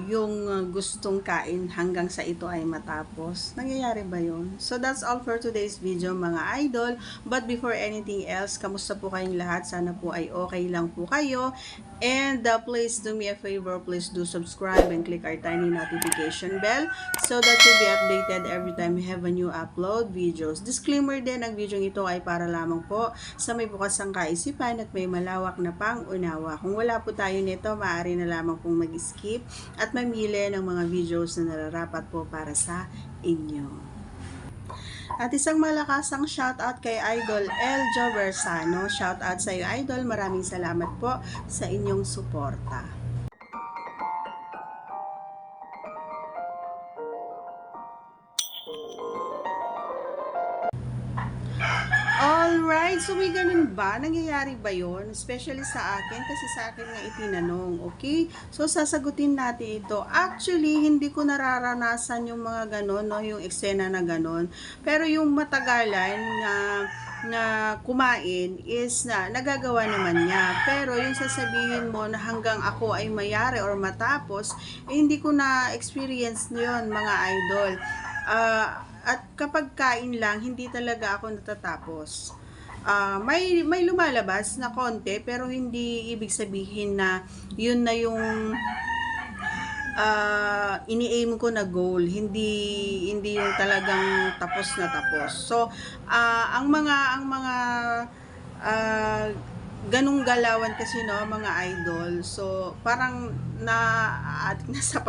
Yung gustong kain hanggang sa ito ay matapos. Nangyayari ba yun? So that's all for today's video mga idol. But before anything else, kamusta po kayong lahat? Sana po ay okay lang po kayo. And please do me a favor, please do subscribe and click our tiny notification bell so that you'll be updated every time we have a new upload videos. Disclaimer din, ang video ito ay para lamang po sa may bukas ang kaisipan at may malawak na pang-unawa. Kung wala po tayo nito, maaari na lamang pong mag-skip at mamili ng mga videos na nararapat po para sa inyo. At isang malakasang shoutout kay Idol Eljo Bersano. Shoutout sa iyo, Idol. Maraming salamat po sa inyong suporta. Alright, so may ganun ba? Nangyayari ba yon? Especially sa akin, kasi sa akin nga itinanong, okay? So, sasagutin natin ito. Actually, hindi ko nararanasan yung mga ganun, no? Yung eksena na ganun. Pero yung matagalan na kumain is na nagagawa naman niya. Pero yung sasabihin mo na hanggang ako ay mayari or matapos, eh, hindi ko na-experience yun, mga idol. At kapag kain lang, hindi talaga ako natatapos. May lumalabas na konti, pero hindi ibig sabihin na yun na yung ini-aim ko na goal. Hindi yung talagang tapos na tapos. So, ang mga ganung galawan kasi, no, mga idol. So, parang na sa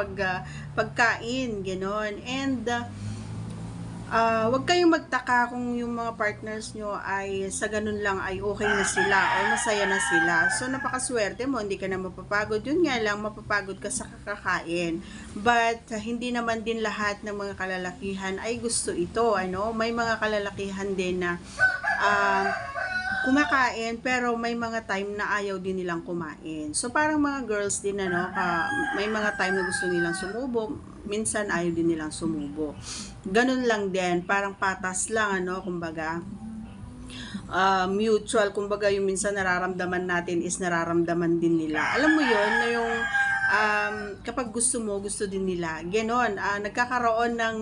pagkain, gano'n. And wag kayong magtaka kung yung mga partners nyo ay sa ganun lang ay okay na sila o masaya na sila. So, napakaswerte mo, hindi ka na mapapagod. Yun nga lang, mapapagod ka sa kakakain. But, hindi naman din lahat ng mga kalalakihan ay gusto ito. Ano? May mga kalalakihan din na kumakain, pero may mga time na ayaw din nilang kumain. So, parang mga girls din, ano, may mga time na gusto nilang sumubo, minsan ayaw din nilang sumubo. Ganun lang din, parang patas lang, ano, kumbaga. Mutual, kumbaga yung minsan nararamdaman natin is nararamdaman din nila. Alam mo yun, na yung kapag gusto mo, gusto din nila. Ganon, nagkakaroon ng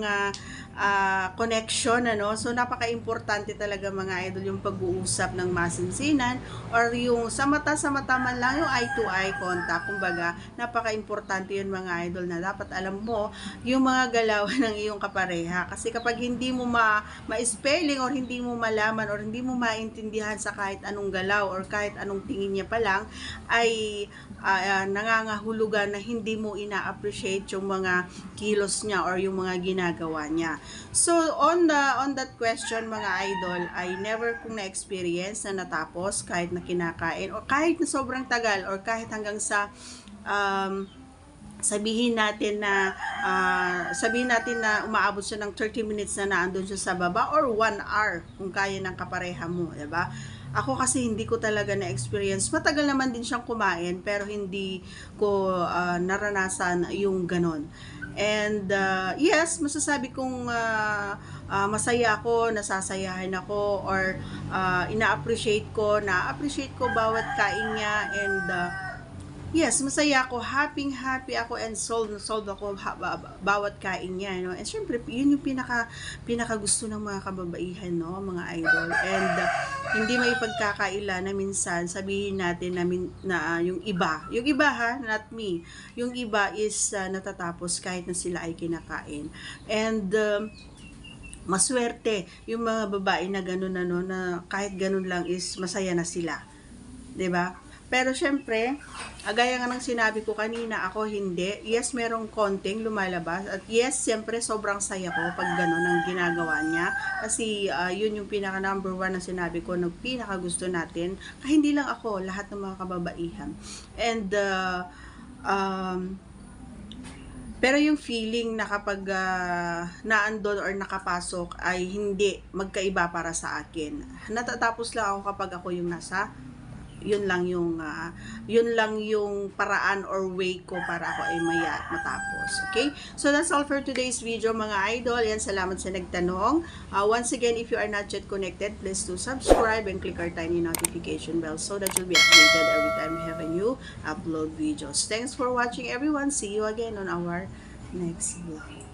connection, ano? So, napaka-importante talaga mga idol yung pag-uusap ng masinsinan or yung sa mata man lang, yung eye-to-eye contact. Kumbaga, napaka-importante yun mga idol na dapat alam mo yung mga galawan ng iyong kapareha. Kasi kapag hindi mo ma-spelling or hindi mo malaman or hindi mo maintindihan sa kahit anong galaw or kahit anong tingin niya pa lang, ay nangangahulugan na hindi mo ina-appreciate yung mga kilos niya or yung mga ginagawa niya. So, on that question mga idol, I never kong na-experience na natapos kahit na kinakain or kahit na sobrang tagal or kahit hanggang sa sabihin natin na umaabot siya ng 30 minutes na naandun siya sa baba or 1 hour kung kaya ng kapareha mo, 'di ba? Ako kasi hindi ko talaga na-experience. Matagal naman din siyang kumain pero hindi ko naranasan yung ganon. And yes, masasabi kong masaya ako, nasasayahan ako, or na-appreciate ko bawat kain niya. And yes, masaya ako, happy ako, and sold ako bawat kain niya, no? And syempre, yun yung pinaka gusto ng mga kababaihan, no, mga idol. And hindi may pagkakaila na minsan sabihin natin na yung iba ha, not me. Yung iba is natatapos kahit na sila ay kinakain. And maswerte yung mga babae na ganun, ano, na kahit ganun lang is masaya na sila. 'Di ba? Pero syempre, gaya nga ng sinabi ko kanina, ako hindi. Yes, merong konting lumalabas. At yes, syempre, sobrang saya ko pag gano'n ang ginagawa niya. Kasi yun yung pinaka number one na sinabi ko, na pinaka gusto natin. Hindi lang ako, lahat ng mga kababaihan. And, pero yung feeling na kapag naandun or nakapasok ay hindi magkaiba para sa akin. Natatapos lang ako kapag ako yung nasa yun lang yung paraan or way ko para ako ay maya at matapos. Okay? So that's all for today's video mga idol. Yan, salamat sa nagtanong. Once again, if you are not yet connected, please do subscribe and click our tiny notification bell so that you'll be updated every time we have a new upload videos. Thanks for watching everyone. See you again on our next vlog.